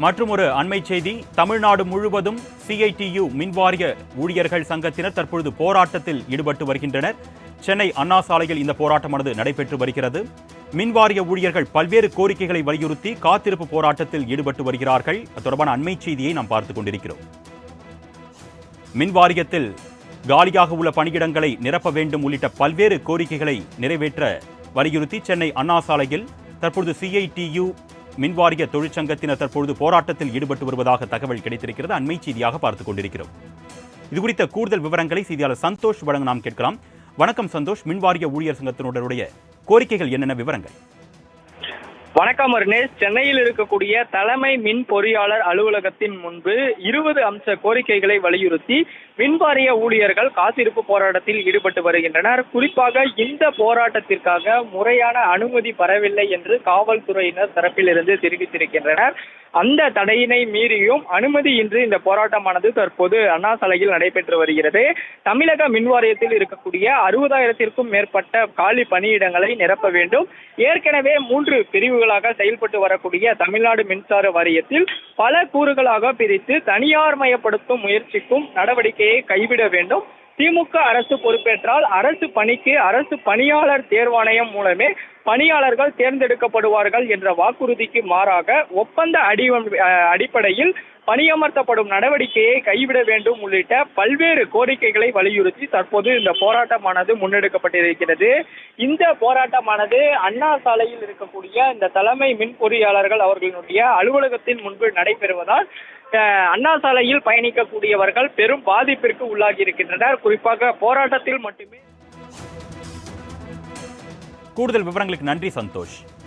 மற்றும் ஒரு அண்மை செய்தி, தமிழ்நாடு முழுவதும் சிஐடியு மின்வாரிய ஊழியர்கள் சங்கத்தினர் தற்பொழுது போராட்டத்தில் ஈடுபட்டு வருகின்றனர். சென்னை அண்ணா சாலையில் இந்த போராட்டமானது நடைபெற்று வருகிறது. மின்வாரிய ஊழியர்கள் பல்வேறு கோரிக்கைகளை வலியுறுத்தி காத்திருப்பு போராட்டத்தில் ஈடுபட்டு வருகிறார்கள். அது தொடர்பான அண்மை செய்தியை நாம் பார்த்துக் கொண்டிருக்கிறோம். மின்வாரியத்தில் காலியாக உள்ள பணியிடங்களை நிரப்ப வேண்டும் உள்ளிட்ட பல்வேறு கோரிக்கைகளை நிறைவேற்ற வலியுறுத்தி சென்னை அண்ணா சாலையில் தற்பொழுது சிஐடியு மின்வாரிய தொழிற்சங்கத்தினர் தற்பொழுது போராட்டத்தில் ஈடுபட்டு வருவதாக தகவல் கிடைத்திருக்கிறது. அண்மை செய்தியாக பார்த்துக் கொண்டிருக்கிறோம். இதுகுறித்த கூடுதல் விவரங்களை செய்தியாளர் சந்தோஷ் வழங்க நாம் கேட்கலாம். வணக்கம் சந்தோஷ், மின்வாரிய ஊழியர் சங்கத்தினுடைய கோரிக்கைகள் என்னென்ன விவரங்கள்? வணக்கம் அருணேஷ். சென்னையில் இருக்கக்கூடிய தலைமை மின் பொறியாளர் அலுவலகத்தின் முன்பு 20 அம்ச கோரிக்கைகளை வலியுறுத்தி மின்வாரிய ஊழியர்கள் காத்திருப்பு போராட்டத்தில் ஈடுபட்டு வருகின்றனர். குறிப்பாக இந்த போராட்டத்திற்காக முறையான அனுமதி பெறவில்லை என்று காவல்துறையினர் தரப்பிலிருந்து தெரிவித்திருக்கின்றனர். அந்த தடையினை மீறியும் அனுமதியின்றி இந்த போராட்டமானது தற்போது அண்ணா சாலையில் நடைபெற்று வருகிறது. தமிழக மின்வாரியத்தில் இருக்கக்கூடிய 60,000க்கும் மேற்பட்ட காலி பணியிடங்களை நிரப்ப வேண்டும். ஏற்கனவே 3 பிரிவுகளாக செயல்பட்டு வரக்கூடிய தமிழ்நாடு மின்சார வாரியத்தில் பல கூறுகளாக பிரித்து தனியார் மயப்படுத்தும் முயற்சிக்கும் நடவடிக்கையை கைவிட வேண்டும். திமுக அரசு பொறுப்பேற்றால் அரசு பணிக்கு அரசு பணியாளர் தேர்வாணையம் மூலமே பணியாளர்கள் தேர்ந்தெடுக்கப்படுவார்கள் என்ற வாக்குறுதிக்கு மாறாக ஒப்பந்த அடிப்படையில் பணியமர்த்தப்படும் நடவடிக்கையை கைவிட வேண்டும் உள்ளிட்ட பல்வேறு கோரிக்கைகளை வலியுறுத்தி தற்போது இந்த போராட்டமானது முன்னெடுக்கப்பட்டிருக்கிறது. இந்த போராட்டமானது அண்ணா சாலையில் இருக்கக்கூடிய இந்த தலைமை மின் பொறியாளர்கள் அவர்களுடைய அலுவலகத்தின் முன்பு நடைபெறுவதால் அண்ணா சாலையில் பயணிக்கக்கூடியவர்கள் பெரும் பாதிப்பிற்கு உள்ளாகி இருக்கின்றனர். குறிப்பாக போராட்டத்தில் மட்டுமே. கூடுதல் விவரங்களுக்கு நன்றி சந்தோஷ்.